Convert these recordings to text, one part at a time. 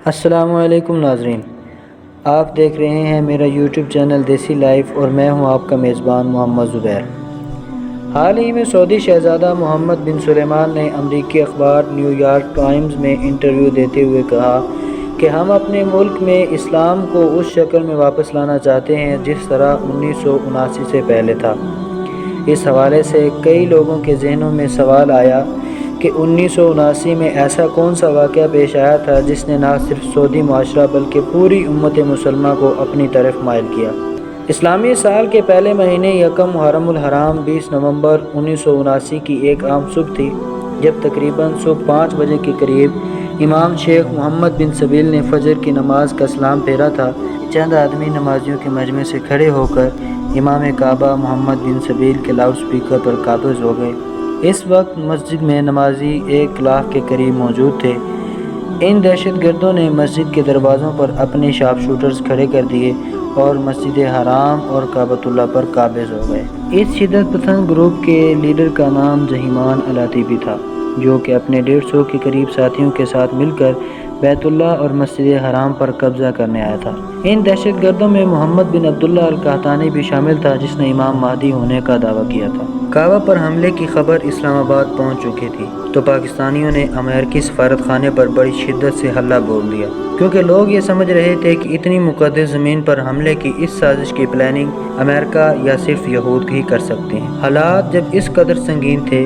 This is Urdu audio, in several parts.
السلام علیکم ناظرین، آپ دیکھ رہے ہیں میرا یوٹیوب چینل دیسی لائف اور میں ہوں آپ کا میزبان محمد زبیر۔ حال ہی میں سعودی شہزادہ محمد بن سلمان نے امریکی اخبار نیو یارک ٹائمز میں انٹرویو دیتے ہوئے کہا کہ ہم اپنے ملک میں اسلام کو اس شکل میں واپس لانا چاہتے ہیں جس طرح 1979 سے پہلے تھا۔ اس حوالے سے کئی لوگوں کے ذہنوں میں سوال آیا کہ 1979 میں ایسا کون سا واقعہ پیش آیا تھا جس نے نہ صرف سعودی معاشرہ بلکہ پوری امت مسلمہ کو اپنی طرف مائل کیا۔ اسلامی سال کے پہلے مہینے یکم محرم الحرام 20 نومبر 1979 کی ایک عام صبح تھی، جب تقریباً صبح 5 بجے کے قریب امام شیخ محمد بن سبیل نے فجر کی نماز کا سلام پھیرا تھا۔ چند آدمی نمازیوں کے مجمع سے کھڑے ہو کر امام کعبہ محمد بن سبیل کے لاؤڈ سپیکر پر قابض ہو گئے۔ اس وقت مسجد میں نمازی 1 لاکھ کے قریب موجود تھے۔ ان دہشت گردوں نے مسجد کے دروازوں پر اپنے شارپ شوٹرز کھڑے کر دیے اور مسجد حرام اور کعبۃ اللہ پر قابض ہو گئے۔ اس شدت پسند گروپ کے لیڈر کا نام جہیمان العتیبی تھا، جو کہ اپنے 150 کے قریب ساتھیوں کے ساتھ مل کر بیت اللہ اور مسجد حرام پر قبضہ کرنے آیا تھا۔ ان دہشت گردوں میں محمد بن عبداللہ القحطانی بھی شامل تھا، جس نے امام مہدی ہونے کا دعویٰ کیا تھا۔ کعبہ پر حملے کی خبر اسلام آباد پہنچ چکی تھی تو پاکستانیوں نے امریکی سفارت خانے پر بڑی شدت سے ہلہ بول دیا، کیونکہ لوگ یہ سمجھ رہے تھے کہ اتنی مقدس زمین پر حملے کی اس سازش کی پلاننگ امریکہ یا صرف یہود ہی کر سکتے ہیں۔ حالات جب اس قدر سنگین تھے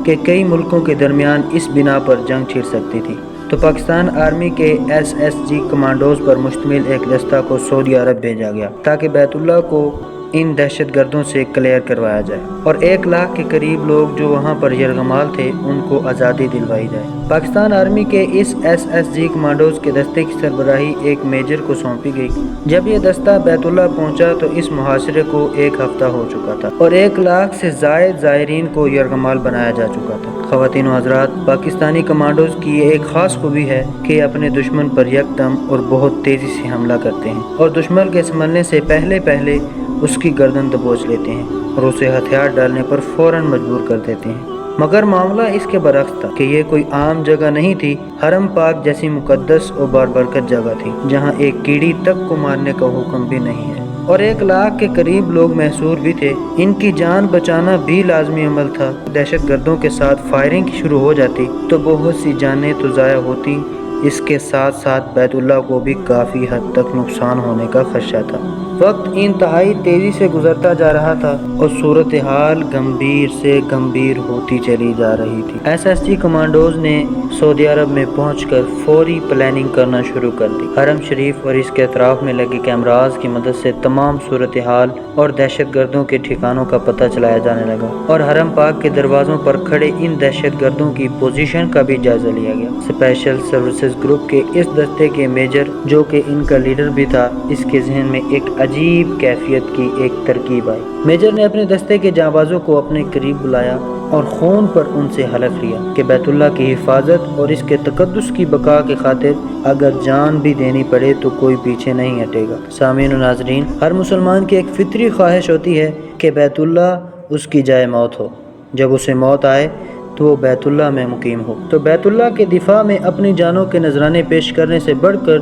کہ کئی ملکوں کے درمیان اس بنا پر جنگ چھڑ سکتی تھی، تو پاکستان آرمی کے SSG کمانڈوز پر مشتمل ایک دستہ کو سعودی عرب بھیجا گیا تاکہ بیت اللہ کو ان دہشت گردوں سے کلیئر کروایا جائے اور 1 لاکھ کے قریب لوگ جو وہاں پر یرغمال تھے ان کو آزادی دلوائی جائے۔ پاکستان آرمی کے اس SSG کمانڈوز کے دستے کی سربراہی ایک میجر کو سونپی گئی۔ جب یہ دستہ بیت اللہ پہنچا تو اس محاصرے کو 1 ہفتہ ہو چکا تھا اور 1 لاکھ سے زائد زائرین کو یرغمال بنایا جا چکا تھا۔ خواتین و حضرات، پاکستانی کمانڈوز کی یہ ایک خاص خوبی ہے کہ اپنے دشمن پر یکدم اور بہت تیزی سے حملہ کرتے ہیں اور دشمن کے سنبھلنے سے پہلے اس کی گردن دبوچ لیتے ہیں اور اسے ہتھیار ڈالنے پر فوراً مجبور کر دیتے ہیں۔ مگر معاملہ اس کے برعکس تھا کہ یہ کوئی عام جگہ نہیں تھی۔ حرم پاک جیسی مقدس اور بابرکت جگہ تھی جہاں ایک کیڑی تک کو مارنے کا حکم بھی نہیں ہے، اور 1 لاکھ کے قریب لوگ محصور بھی تھے۔ ان کی جان بچانا بھی لازمی عمل تھا۔ دہشت گردوں کے ساتھ فائرنگ شروع ہو جاتی تو بہت سی جانیں تو ضائع ہوتی، اس کے ساتھ ساتھ بیت اللہ کو بھی کافی حد تک نقصان ہونے کا خدشہ تھا۔ وقت انتہائی تیزی سے گزرتا جا رہا تھا اور صورتحال گمبھیر سے گمبھیر ہوتی چلی جا رہی تھی۔ SSG کمانڈوز نے سعودی عرب میں پہنچ کر فوری پلاننگ کرنا شروع کر دی۔ حرم شریف اور اس کے اطراف میں لگے کیمراز کی مدد سے تمام صورتحال اور دہشت گردوں کے ٹھکانوں کا پتہ چلایا جانے لگا اور حرم پاک کے دروازوں پر کھڑے ان دہشت گردوں کی پوزیشن کا بھی جائزہ لیا گیا۔ اسپیشل سروسز گروپ کے اس دستے کے میجر، جو کہ ان کا لیڈر بھی تھا، اس کے ذہن میں ایک عجیب کیفیت کی ایک ترکیب آئی۔ میجر نے اپنے دستے کے جانبازوں کو اپنے قریب بلایا اور خون پر ان سے حلف لیا کہ بیت اللہ کی حفاظت اور اس کے تقدس کی بقا کی خاطر اگر جان بھی دینی پڑے تو کوئی پیچھے نہیں ہٹے گا۔ سامعین و ناظرین، ہر مسلمان کی ایک فطری خواہش ہوتی ہے کہ بیت اللہ اس کی جائے موت ہو۔ جب اسے موت آئے تو وہ بیت اللہ میں مقیم ہو۔ تو بیت اللہ کے دفاع میں اپنی جانوں کے نذرانے پیش کرنے سے بڑھ کر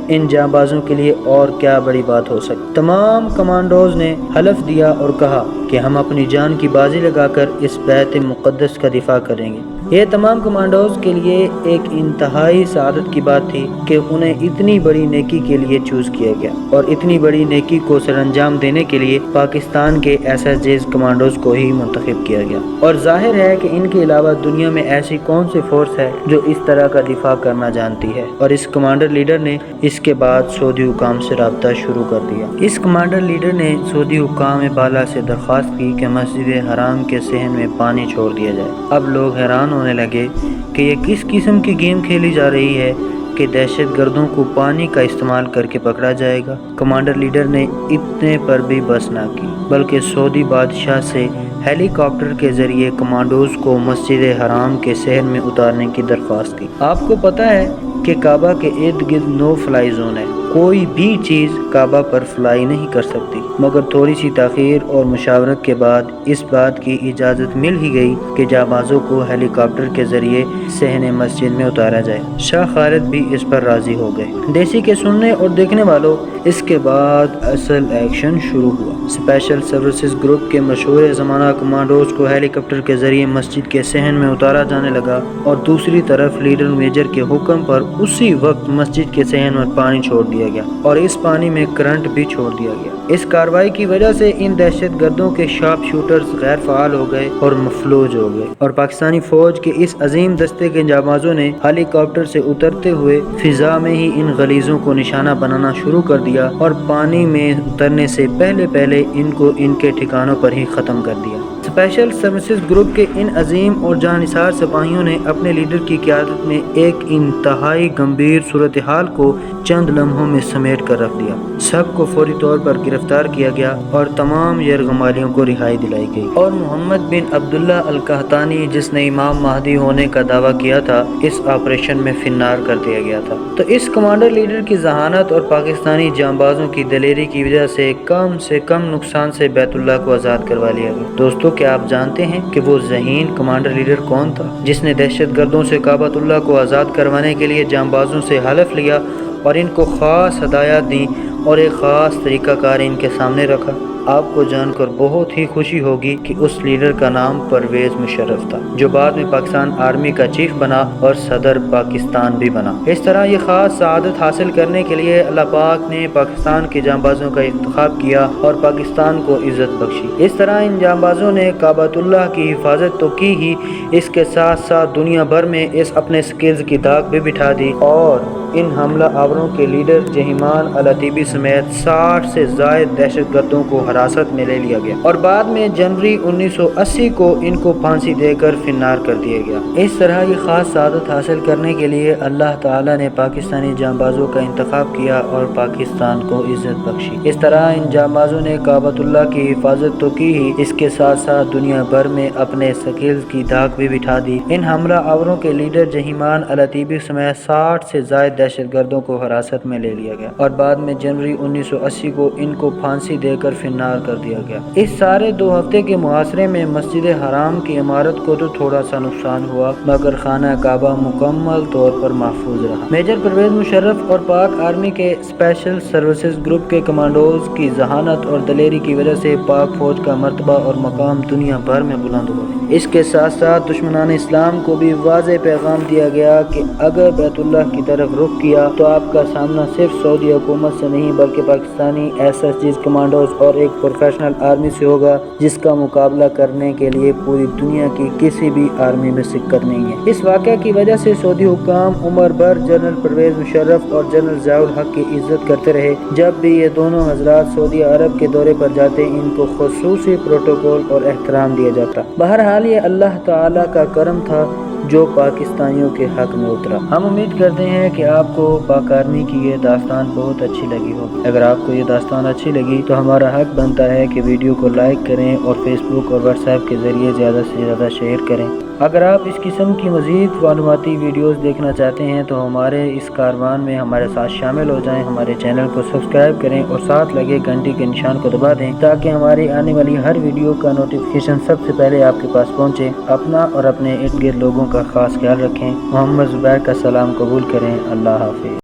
ان جانبازوں کے لیے اور کیا بڑی بات ہو سکتی۔ تمام کمانڈوز نے حلف دیا اور کہا کہ ہم اپنی جان کی بازی لگا کر اس بیت مقدس کا دفاع کریں گے۔ یہ تمام کمانڈوز کے لیے ایک انتہائی سعادت کی بات تھی کہ انہیں اتنی بڑی نیکی کے لیے چوز کیا گیا اور اتنی بڑی نیکی کو سر انجام دینے کے لیے پاکستان کے SSG کمانڈوز کو ہی منتخب کیا گیا۔ اور ظاہر ہے کہ ان کے علاوہ دنیا میں ایسی کون سی فورس ہے جو اس طرح کا دفاع کرنا جانتی ہے، اور اس کمانڈر لیڈر نے اس کے بعد سعودی حکام سے رابطہ شروع کر دیا۔ اس کمانڈر لیڈر نے سعودی حکام بالا سے درخواست کی کہ مسجد حرام کے صحن میں پانی چھوڑ دیا جائے۔ اب لوگ حیران ہونے لگے کہ یہ کس قسم کی گیم کھیلی جا رہی ہے کہ دہشت گردوں کو پانی کا استعمال کر کے پکڑا جائے گا۔ کمانڈر لیڈر نے اتنے پر بھی بس نہ کی، بلکہ سعودی بادشاہ سے ہیلی کاپٹر کے ذریعے کمانڈوز کو مسجد حرام کے صحن میں اتارنے کی درخواست کی۔ آپ کو پتہ ہے کہ کعبہ کے ارد گرد نو فلائی زون ہے کوئی بھی چیز کعبہ پر فلائی نہیں کر سکتی، مگر تھوڑی سی تاخیر اور مشاورت کے بعد اس بات کی اجازت مل ہی گئی کہ جانبازوں کو ہیلی کاپٹر کے ذریعے صحن مسجد میں اتارا جائے۔ شاہ خالد بھی اس پر راضی ہو گئے۔ دیسی کے سننے اور دیکھنے والوں، اس کے بعد اصل ایکشن شروع ہوا۔ اسپیشل سروسز گروپ کے مشہور زمانہ کمانڈوز کو ہیلی کاپٹر کے ذریعے مسجد کے صحن میں اتارا جانے لگا، اور دوسری طرف لیڈر میجر کے حکم پر اسی وقت مسجد کے صحن میں پانی چھوڑ دیا گیا، اور اس پانی میں کرنٹ بھی چھوڑ دیا گیا۔ اس کارروائی کی وجہ سے ان دہشت گردوں کے شارپ شوٹرز غیر فعال ہو گئے اور مفلوج ہو گئے، اور پاکستانی فوج کے اس عظیم دستے کے جانبازوں نے ہیلی کاپٹر سے اترتے ہوئے فضا میں ہی ان غلیظوں کو نشانہ بنانا شروع کر دیا، اور پانی میں اترنے سے پہلے ان کو ان کے ٹھکانوں پر ہی ختم کر دیا۔ اسپیشل سروسز گروپ کے ان عظیم اور جانثار سپاہیوں نے اپنے لیڈر کی قیادت میں ایک انتہائی گمبھیر صورتحال کو چند لمحوں میں سمیٹ کر رکھ دیا۔ سب کو فوری طور پر گرفتار کیا گیا اور تمام یرغمالیوں کو رہائی دلائی گئی، اور محمد بن عبداللہ القحطانی، جس نے امام مہدی ہونے کا دعویٰ کیا تھا، اس آپریشن میں فنار کر دیا گیا تھا۔ تو اس کمانڈر لیڈر کی ذہانت اور پاکستانی جانبازوں کی دلیری کی وجہ سے کم نقصان سے بیت اللہ کو آزاد کروا لیا گیا۔ دوستو، کیا آپ جانتے ہیں کہ وہ ذہین کمانڈر لیڈر کون تھا جس نے دہشت گردوں سے کعبۃ اللہ کو آزاد کروانے کے لیے جانبازوں سے حلف لیا اور ان کو خاص ہدایات دیں اور ایک خاص طریقہ کار ان کے سامنے رکھا؟ آپ کو جان کر بہت ہی خوشی ہوگی کہ اس لیڈر کا نام پرویز مشرف تھا، جو بعد میں پاکستان آرمی کا چیف بنا اور صدر پاکستان بھی بنا۔ اس طرح یہ خاص سعادت حاصل کرنے کے لیے اللہ پاک نے پاکستان کے جانبازوں کا انتخاب کیا اور پاکستان کو عزت بخشی۔ اس طرح ان جانبازوں نے کعبۃ اللہ کی حفاظت تو کی ہی، اس کے ساتھ ساتھ دنیا بھر میں اس اپنے سکلز کی داغ بھی بٹھا دی، اور ان حملہ آوروں کے لیڈر جہیمان الاتیبی سمیت 60 سے زائد دہشت گردوں کو حراست میں لے لیا گیا، اور بعد میں جنوری 1980 کو ان کو پھانسی دے کر فنار کر دیا گیا۔ اس طرح یہ خاص سعادت حاصل کرنے کے لیے اللہ تعالیٰ نے پاکستانی جانبازوں کا انتخاب کیا اور پاکستان کو عزت بخشی۔ اس طرح ان جانبازوں نے کعبۃ اللہ کی حفاظت تو کی ہی، اس کے ساتھ ساتھ دنیا بھر میں اپنے سکلز کی داغ بھی بٹھا دی۔ ان حملہ آوروں کے لیڈر جہیمان الاتیبی سمیت 60 سے زائد دہشت گردوں کو حراست میں لے لیا گیا، اور بعد میں جنوری 1980 کو ان کو پھانسی دے کر فنار کر دیا گیا۔ اس سارے 2 ہفتے کے محاصرے میں مسجد حرام کی عمارت کو تو تھوڑا سا نقصان ہوا، مگر خانہ کعبہ مکمل طور پر محفوظ رہا۔ میجر پرویز مشرف اور پاک آرمی کے اسپیشل سروسز گروپ کے کمانڈوز کی ذہانت اور دلیری کی وجہ سے پاک فوج کا مرتبہ اور مقام دنیا بھر میں بلند ہوا۔ اس کے ساتھ ساتھ دشمنان اسلام کو بھی واضح پیغام دیا گیا کہ اگر بیت اللہ کی طرف رخ کیا تو آپ کا سامنا صرف سعودی حکومت سے نہیں بلکہ پاکستانی SSGs کمانڈوز اور ایک پروفیشنل آرمی سے ہوگا، جس کا مقابلہ کرنے کے لیے پوری دنیا کی کسی بھی آرمی میں سکت نہیں ہے۔ اس واقعہ کی وجہ سے سعودی حکام عمر بھر جنرل پرویز مشرف اور جنرل ضیاء الحق کی عزت کرتے رہے۔ جب بھی یہ دونوں حضرات سعودی عرب کے دورے پر جاتے، ان کو خصوصی پروٹوکول اور احترام دیا جاتا۔ بہرحال یہ اللہ تعالیٰ کا کرم تھا جو پاکستانیوں کے حق میں اترا۔ ہم امید کرتے ہیں کہ آپ کو پاک آرمی کی یہ داستان بہت اچھی لگی ہوگی۔ اگر آپ کو یہ داستان اچھی لگی تو ہمارا حق بنتا ہے کہ ویڈیو کو لائک کریں اور فیس بک اور واٹس ایپ کے ذریعے زیادہ سے زیادہ شیئر کریں۔ اگر آپ اس قسم کی مزید معلوماتی ویڈیوز دیکھنا چاہتے ہیں تو ہمارے اس کاروان میں ہمارے ساتھ شامل ہو جائیں، ہمارے چینل کو سبسکرائب کریں اور ساتھ لگے گھنٹی کے نشان کو دبا دیں تاکہ ہماری آنے والی ہر ویڈیو کا نوٹیفیکیشن سب سے پہلے آپ کے پاس پہنچے۔ اپنا اور اپنے ارد گرد لوگوں کا خاص خیال رکھیں۔ محمد زبیر کا سلام قبول کریں۔ اللہ حافظ۔